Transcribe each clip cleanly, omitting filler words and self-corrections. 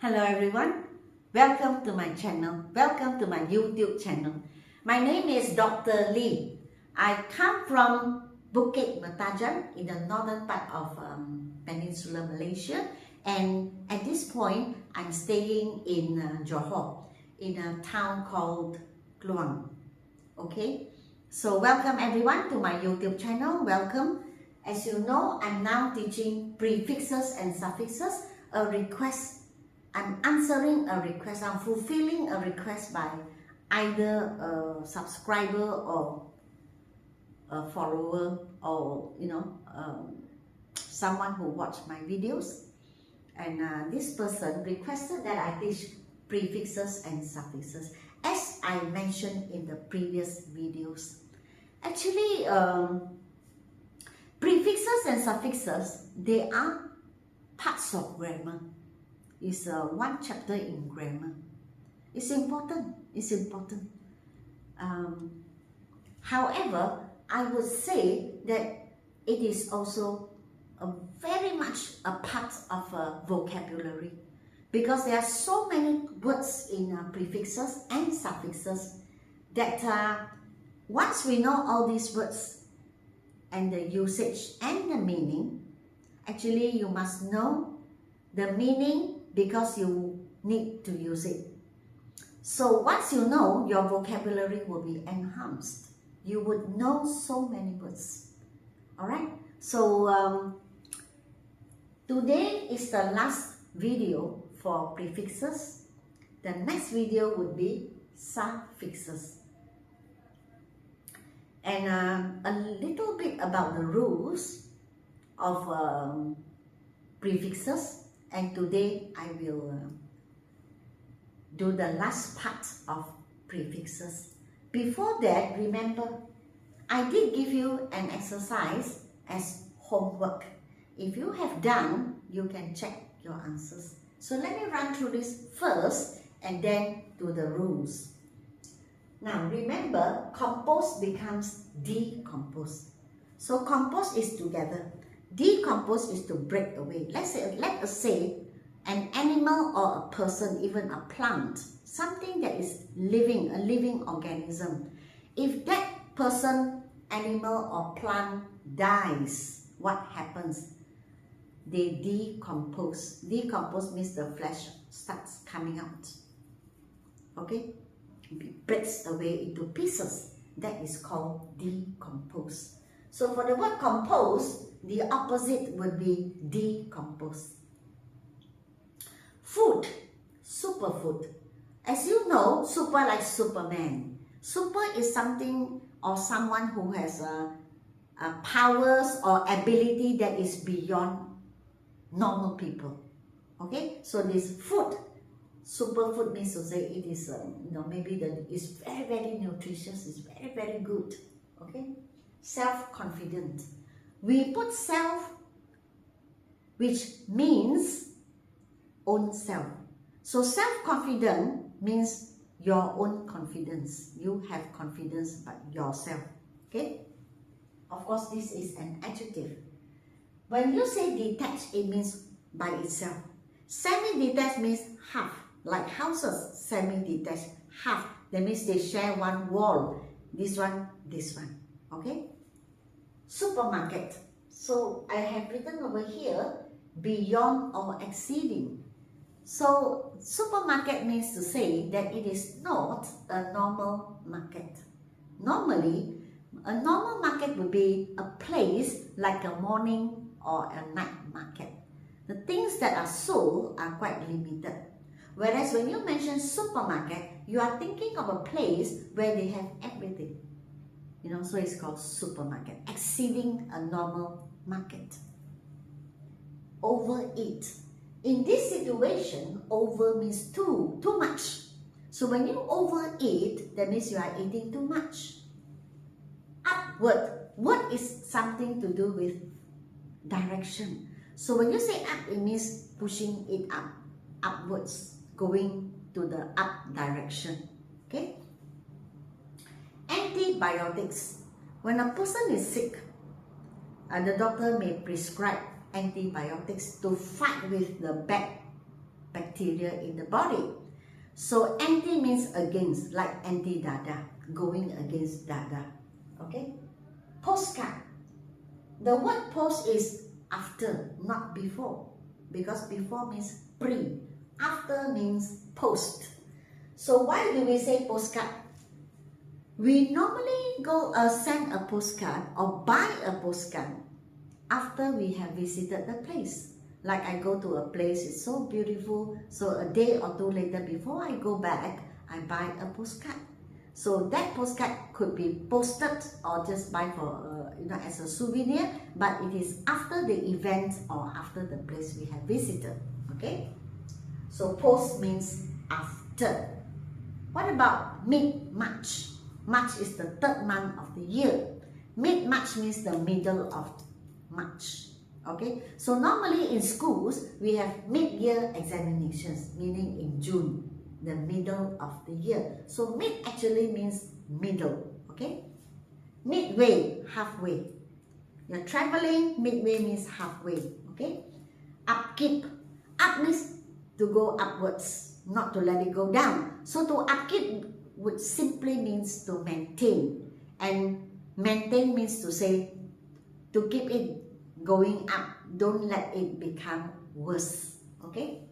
Hello everyone, welcome to my channel, welcome to my YouTube channel. My name is Dr. Lee. I come from Bukit Mertajam in the northern part of Peninsular Malaysia, and at this point I'm staying in Johor, in a town called Kluang. Okay, so welcome everyone to my YouTube channel, welcome. As you know, I'm now teaching prefixes and suffixes, a request. I'm answering a request, I'm fulfilling a request by either a subscriber or a follower, or someone who watched my videos. And this person requested that I teach prefixes and suffixes, as I mentioned in the previous videos. Actually, prefixes and suffixes, they are parts of grammar. It's one chapter in grammar. It's important. It's important. However, I would say that it is also very much a part of a vocabulary, because there are so many words in prefixes and suffixes that once we know all these words and the usage and the meaning, actually you must know the meaning because you need to use it. So once you know, your vocabulary will be enhanced. You would know so many words. Alright, so today is the last video for prefixes. The next video would be suffixes. And a little bit about the rules of prefixes. And today I will do the last part of prefixes. Before that, remember, I did give you an exercise as homework. If you have done, you can check your answers. So let me run through this first and then do the rules. Now remember, compose becomes decompose. So compose is together. Decompose is to break away. Let us say an animal or a person, even a plant, something that is living, a living organism. If that person, animal or plant dies, what happens? They decompose. Decompose means the flesh starts coming out. Okay? It breaks away into pieces. That is called decompose. So for the word compose, the opposite would be decompose. Food, superfood. As you know, super like Superman. Super is something or someone who has powers or ability that is beyond normal people. Okay, so this food, superfood means to say it is maybe it's very, very nutritious, it's very, very good. Okay, self-confident. We put self, which means own self. So self-confident means your own confidence. You have confidence about yourself. Okay? Of course, this is an adjective. When you say detached, it means by itself. Semi-detached means half. Like houses, semi-detached, half. That means they share one wall. This one, this one. Okay? Supermarket. So I have written over here, beyond or exceeding. So supermarket means to say that it is not a normal market. Normally, a normal market would be a place like a morning or a night market. The things that are sold are quite limited. Whereas when you mention supermarket, you are thinking of a place where they have everything. So it's called supermarket, exceeding a normal market. Overeat. In this situation, over means too much. So when you overeat, that means you are eating too much. Upward. Word is something to do with direction. So when you say up, it means pushing it up, upwards, going to the up direction. Okay? Antibiotics. When a person is sick, the doctor may prescribe antibiotics to fight with the bad bacteria in the body. So anti means against, like anti-dada, going against dada. Okay? Postcard. The word post is after, not before, because before means pre, after means post. So why do we say postcard? We normally go send a postcard or buy a postcard after we have visited the place. Like I go to a place, it's so beautiful, so a day or two later before I go back, I buy a postcard. So that postcard could be posted or just buy for as a souvenir, but it is after the event or after the place we have visited. Okay? So post means after. What about mid-March? March is the third month of the year. Mid-March means the middle of March. Okay, so normally in schools we have mid-year examinations, meaning in June, the middle of the year. So mid actually means middle. Okay, midway, halfway. You're traveling, midway means halfway. Okay, upkeep. Up means to go upwards, not to let it go down. So to upkeep would simply means to maintain, and maintain means to say to keep it going up, don't let it become worse. Okay?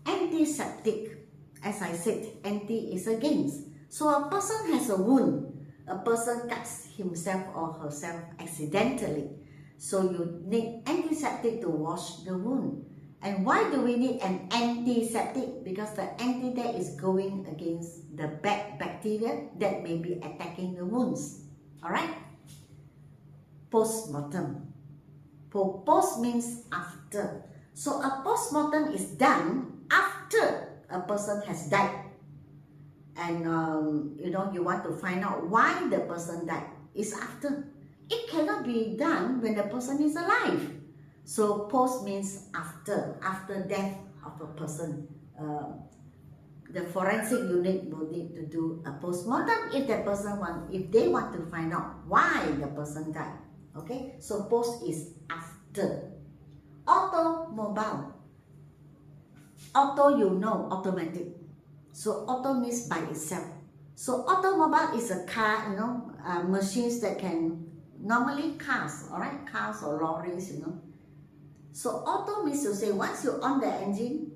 Antiseptic, as I said, anti is against. So a person has a wound, a person cuts himself or herself accidentally. So you need antiseptic to wash the wound. And why do we need an antiseptic? Because the anti there is going against the bad bacteria that may be attacking the wounds. Alright? Postmortem. Post means after. So a postmortem is done after a person has died. And you want to find out why the person died. It's after. It cannot be done when the person is alive. So post means after death of a person. The forensic unit will need to do a postmortem if they want to find out why the person died. Okay, so post is after. Automobile. Auto, automatic. So auto means by itself. So automobile is a car, machines that can, normally cars, alright, cars or lorries, So auto means to say once you on the engine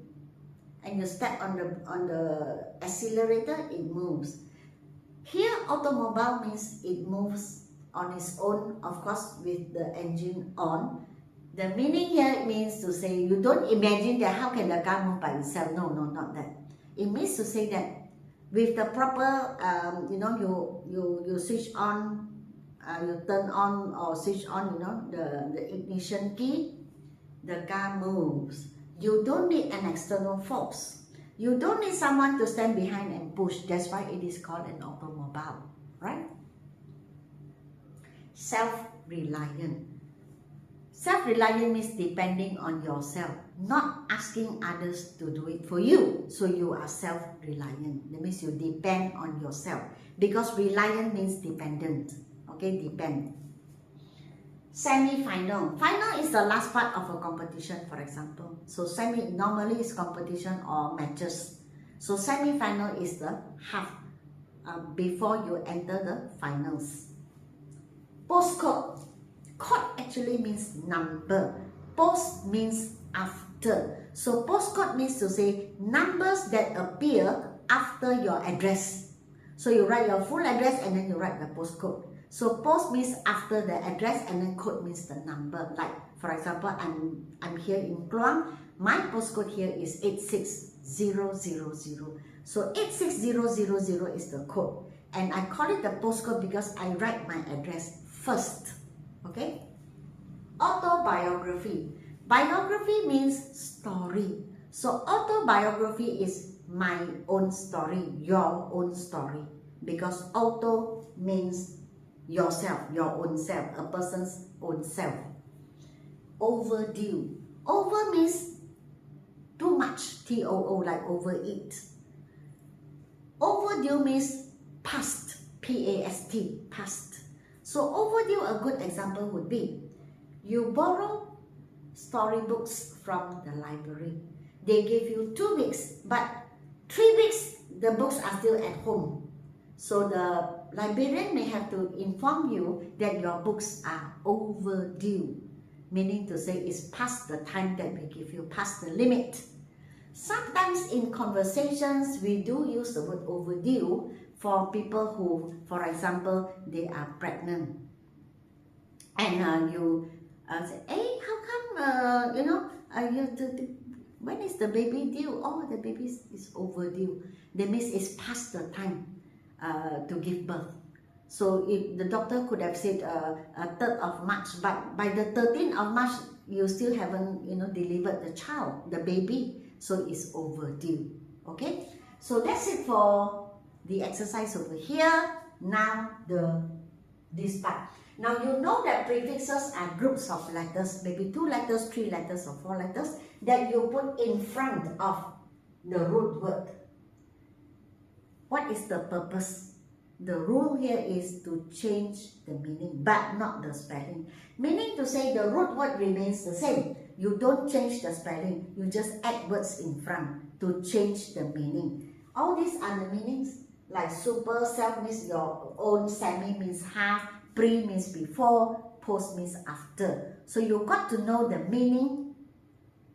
and you step on the accelerator, it moves. Here automobile means it moves on its own, of course, with the engine on. The meaning here means to say, you don't imagine that how can the car move by itself. No, not that. It means to say that with the proper, you switch on, you turn on or switch on, the ignition key, the car moves. You don't need an external force. You don't need someone to stand behind and push. That's why it is called an automobile, right? Self-reliant. Self-reliant means depending on yourself, not asking others to do it for you. So you are self-reliant. That means you depend on yourself. Because reliant means dependent. Okay, depend. Semi-final. Final is the last part of a competition, for example. So semi normally is competition or matches. So semi-final is the half before you enter the finals. Postcode. Code actually means number. Post means after. So postcode means to say numbers that appear after your address. So you write your full address and then you write the postcode. So post means after the address and then code means the number. Like for example, I'm here in Kluang. My postcode here is 86000. So 86000 is the code. And I call it the postcode because I write my address first. Okay? Autobiography. Biography means story. So autobiography is my own story, your own story. Because auto means yourself, your own self, a person's own self. Overdue. Over means too much, T-O-O, like overeat. Overdue means past, P-A-S-T, past. So overdue, a good example would be, you borrow storybooks from the library. they give you 2 weeks, but 3 weeks the books are still at home. So the librarian may have to inform you that your books are overdue, meaning to say it's past the time that we give you, past the limit. Sometimes in conversations, we do use the word overdue for people who, for example, they are pregnant. And you say, hey, how come, when is the baby due? Oh, the baby is overdue. That means it's past the time to give birth. So if the doctor could have said 3rd of March, but by the 13th of March, you still haven't, delivered the child, the baby. So it's overdue. Okay? So that's it for the exercise over here. Now this part. Now you know that prefixes are groups of letters, maybe 2 letters, 3 letters, or 4 letters that you put in front of the root word. What is the purpose? The rule here is to change the meaning, but not the spelling. Meaning to say the root word remains the same. You don't change the spelling, you just add words in front to change the meaning. All these are the meanings. Like super, self means your own, semi means half, pre means before, post means after. So you got to know the meaning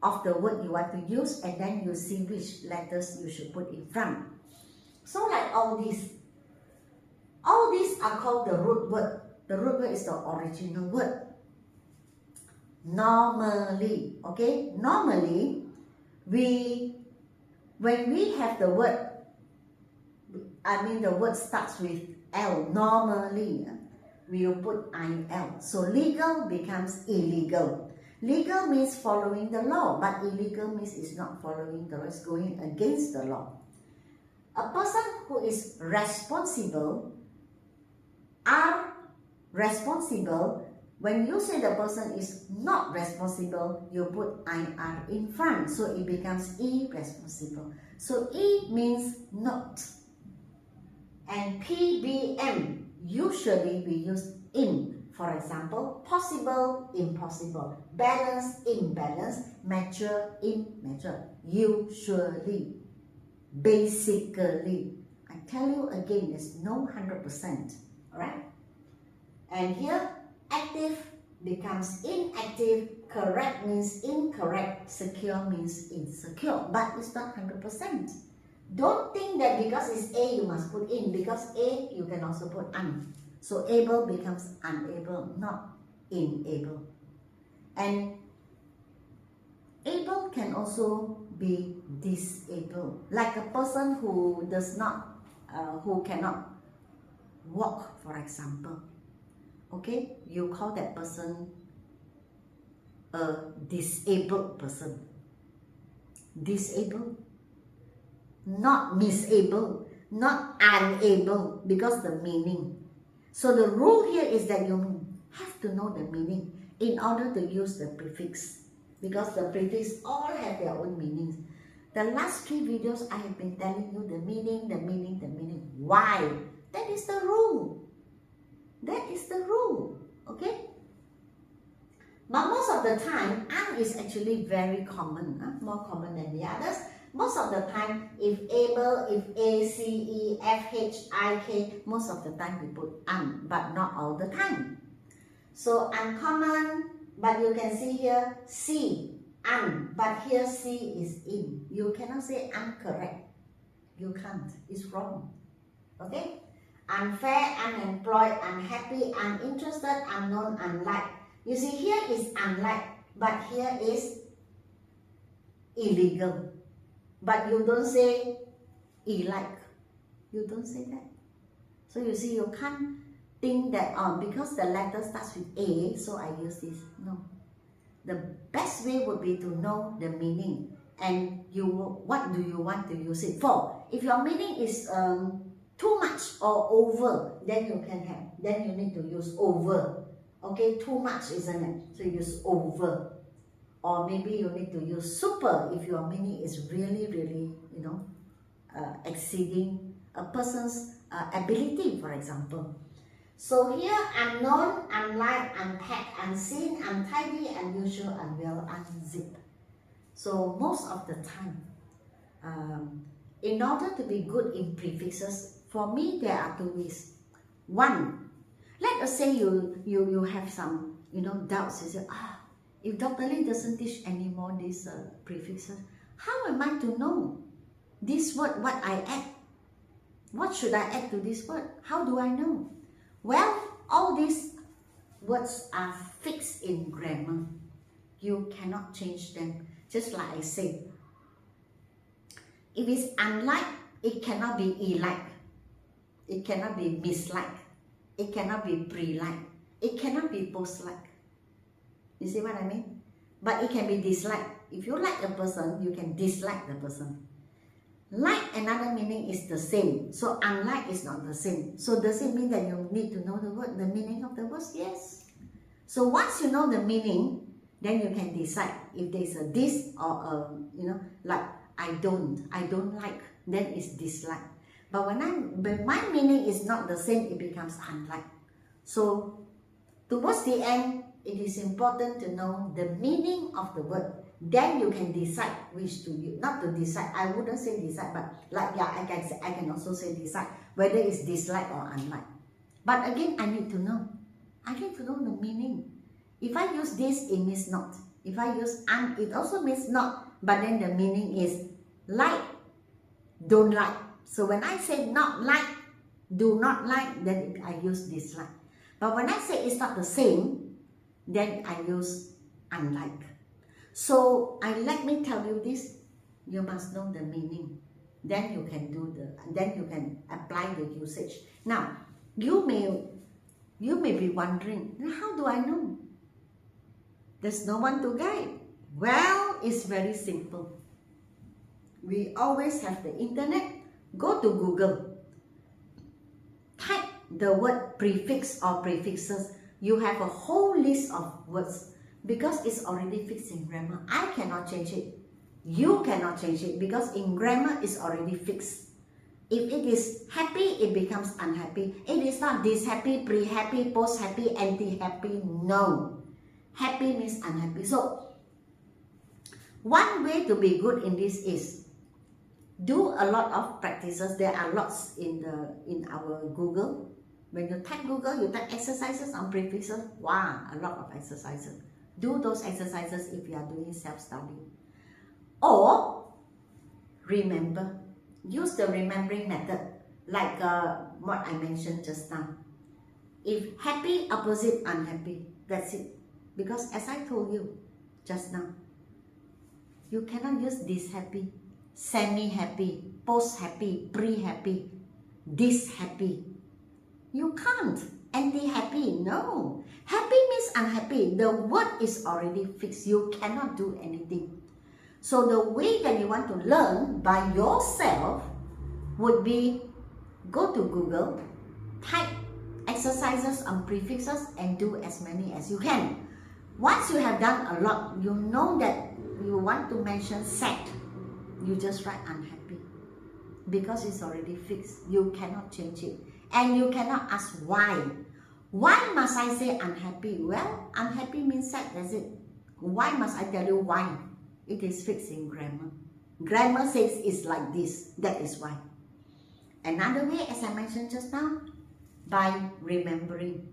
of the word you want to use, and then you see which letters you should put in front. So like all these are called the root word. The root word is the original word. Normally, okay? Normally, when we have the word, the word starts with L. Normally, we will put IL. So legal becomes illegal. Legal means following the law, but illegal means it's not following the law, it's going against the law. A person who is responsible are responsible. When you say the person is not responsible, you put IR in front, so it becomes irresponsible. So E means not. And PBM, usually we use in. For example, possible, impossible, balance, imbalance, mature, immature, usually, basically. I tell you again, there's no 100%, alright? And here, active becomes inactive, correct means incorrect, secure means insecure, but it's not 100%. Don't think that because it's A, you must put in, because A, you can also put un. So able becomes unable, not enable. And able can also be disabled, like a person who who cannot walk, for example. Okay, you call that person a disabled person. Disabled, not misable, not unable, because the meaning. So the rule here is that you have to know the meaning in order to use the prefix, because the prefix all have their own meanings. The last 3 videos I have been telling you the meaning, the meaning, the meaning. Why? That is the rule. That is the rule. Okay? But most of the time, un is actually very common, more common than the others. Most of the time, if able, if A, C, E, F, H, I, K, most of the time we put un, but not all the time. So uncommon, but you can see here C, un, but here C is in. You cannot say incorrect. You can't. It's wrong. Okay? Unfair, unemployed, unhappy, uninterested, unknown, unlike. You see, here is unlike, but here is illegal. But you don't say elike. You don't say that. So you see, you can't think that, because the letter starts with A, so I use this. No. The best way would be to know the meaning. And what do you want to use it for? If your meaning is too much or over, then you need to use over. Okay, too much, isn't it? So you use over. Or maybe you need to use super if your meaning is really, really, exceeding a person's ability, for example. So here, unknown, unlike, unpacked, unseen, untidy, unusual, unwell, unzipped. So most of the time, in order to be good in prefixes, for me there are two ways. One, let us say you have some doubts. You say, if Dr. Lee doesn't teach anymore these prefixes, how am I to know this word, what I add? What should I add to this word? How do I know? Well, all these words are fixed in grammar. You cannot change them. Just like I say, if it's unlike, it cannot be elike. It cannot be mislike. It cannot be pre-like. It cannot be post-like. You see what I mean? But it can be dislike. If you like a person, you can dislike the person. Like, another meaning is the same. So unlike is not the same. So does it mean that you need to know the meaning of the words? Yes. So once you know the meaning, then you can decide if there's a this or a, like I don't like, then it's dislike. But when my meaning is not the same, it becomes unlike. So towards the end, it is important to know the meaning of the word. Then you can decide which to use. Not to decide, I wouldn't say decide, but like, yeah, I can also say decide whether it's dislike or unlike. But again, I need to know. I need to know the meaning. If I use this, it means not. If I use it also means not. But then the meaning is like, don't like. So when I say not like, do not like, then I use dislike. But when I say it's not the same, then I use unlike. So let me tell you this, you must know the meaning. Then you can apply the usage. Now, you may be wondering, how do I know? There's no one to guide. Well, it's very simple. We always have the internet. Go to Google. Type the word prefix or prefixes. You have a whole list of words because it's already fixed in grammar. I cannot change it. You cannot change it because in grammar it's already fixed. If it is happy, it becomes unhappy. It is not this happy, pre-happy, post-happy, anti-happy. No. Happy means unhappy. So, one way to be good in this is do a lot of practices. There are lots in our Google. When you type Google, you type exercises on prefixes. Wow, a lot of exercises. Do those exercises if you are doing self-study. Or remember. Use the remembering method, like what I mentioned just now. If happy, opposite unhappy, that's it. Because as I told you just now, you cannot use this happy, semi-happy, post-happy, pre-happy, this happy. You can't. Anti-happy, no. Happy means unhappy. The word is already fixed. You cannot do anything. So the way that you want to learn by yourself would be go to Google, type exercises on prefixes and do as many as you can. Once you have done a lot, you know that you want to mention sad, you just write unhappy because it's already fixed. You cannot change it. And you cannot ask why. Why must I say unhappy? Well, unhappy means sad, that's it. Why must I tell you why? It is fixed in grammar. Grammar says it's like this. That is why. Another way, as I mentioned just now, by remembering.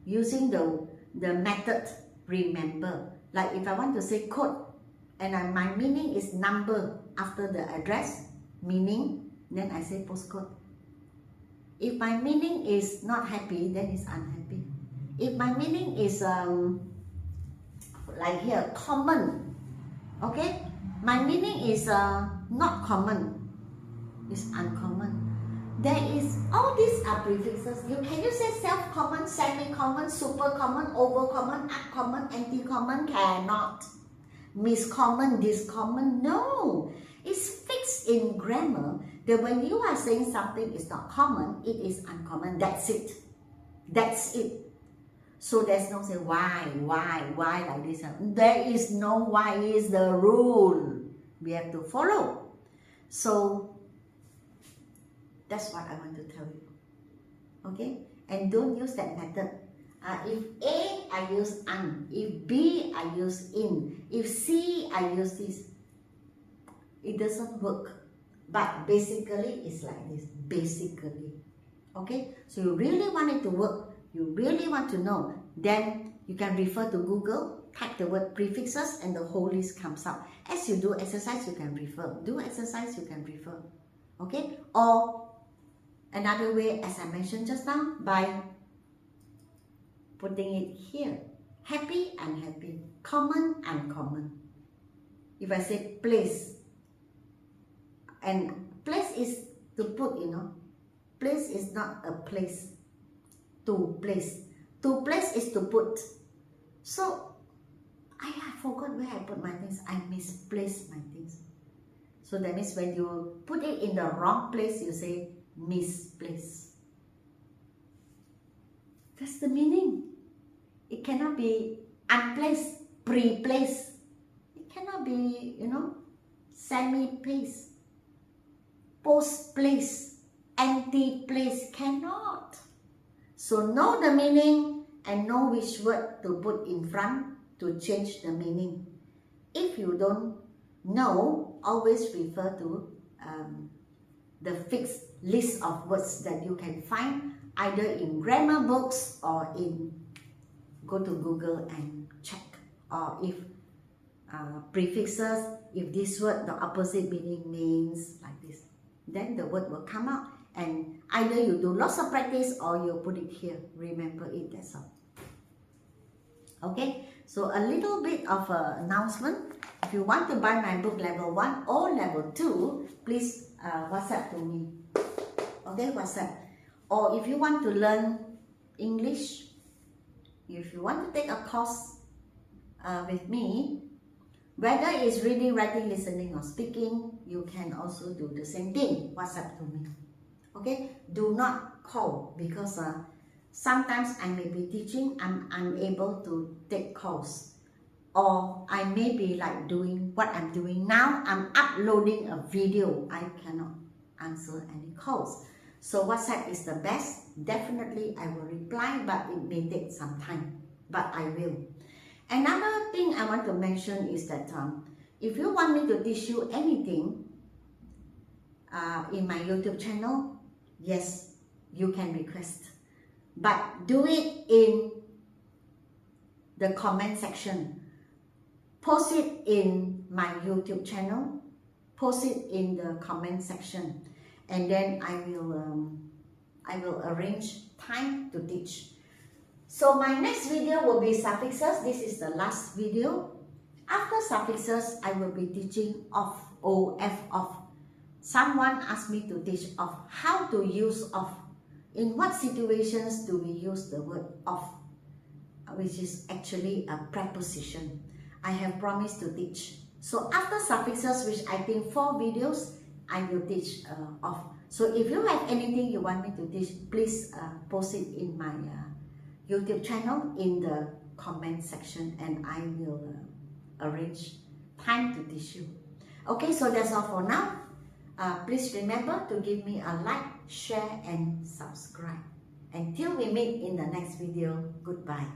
Using the method remember. Like if I want to say code, and my meaning is number after the address, meaning, then I say postcode. If my meaning is not happy, then it's unhappy. If my meaning is, like here, common, okay, my meaning is not common, it's uncommon. There is, all these are prefixes. Can you say self-common, semi-common, super-common, over-common, uncommon, anti-common? Cannot. Miscommon, discommon, no. It's fixed in grammar that when you are saying something is not common, it is uncommon. That's it. That's it. So there's no say why like this. There is no why, is the rule. We have to follow. So that's what I want to tell you. Okay? And don't use that method. If A, I use un. If B, I use in. If C, I use this. it doesn't work. But basically, it's like this, basically. Okay, so you really want it to work, you really want to know, then you can refer to Google, type the word prefixes, and the whole list comes out. As you do exercise, you can refer. Do exercise, you can refer. Okay, or another way, as I mentioned just now, by putting it here. Happy, unhappy. Common, uncommon. If I say place, and place is to put, you know. Place is not a place. To place. To place is to put. So, I forgot where I put my things. I misplaced my things. So that means when you put it in the wrong place, you say misplaced. That's the meaning. It cannot be unplaced, pre-placed. It cannot be, you know, semi-placed, post-placed, anti-placed. Cannot. So know the meaning and know which word to put in front to change the meaning. If you don't know, always refer to the fixed list of words that you can find either in grammar books or in, go to Google and check. Or if prefixes, if this word, the opposite meaning means like this, then the word will come out. And either you do lots of practice or you put it here. Remember it, that's all. Okay, so a little bit of an announcement. If you want to buy my book level 1 or level 2, please WhatsApp to me. Okay, WhatsApp. Or if you want to learn English, if you want to take a course with me, whether it's reading, writing, listening or speaking, you can also do the same thing. WhatsApp to me. Okay, do not call because sometimes I may be teaching, I'm unable to take calls. Or I may be like doing what I'm doing now, I'm uploading a video, I cannot answer any calls. So WhatsApp is the best. Definitely I will reply, but it may take some time, but I will. Another thing I want to mention is that if you want me to teach you anything in my YouTube channel, yes, you can request. But do it in the comment section. Post it in my YouTube channel. Post it in the comment section. And then I will arrange time to teach. So my next video will be suffixes. This is the last video. After suffixes, I will be teaching of, of. Someone asked me to teach of how to use of. In what situations do we use the word of, which is actually a preposition. I have promised to teach. So after suffixes, which I think 4 videos, I will teach of. So if you have anything you want me to teach, please post it in my YouTube channel in the comment section and I will arrange time to teach you. Okay, so that's all for now. Please remember to give me a like, share and subscribe. Until we meet in the next video, goodbye.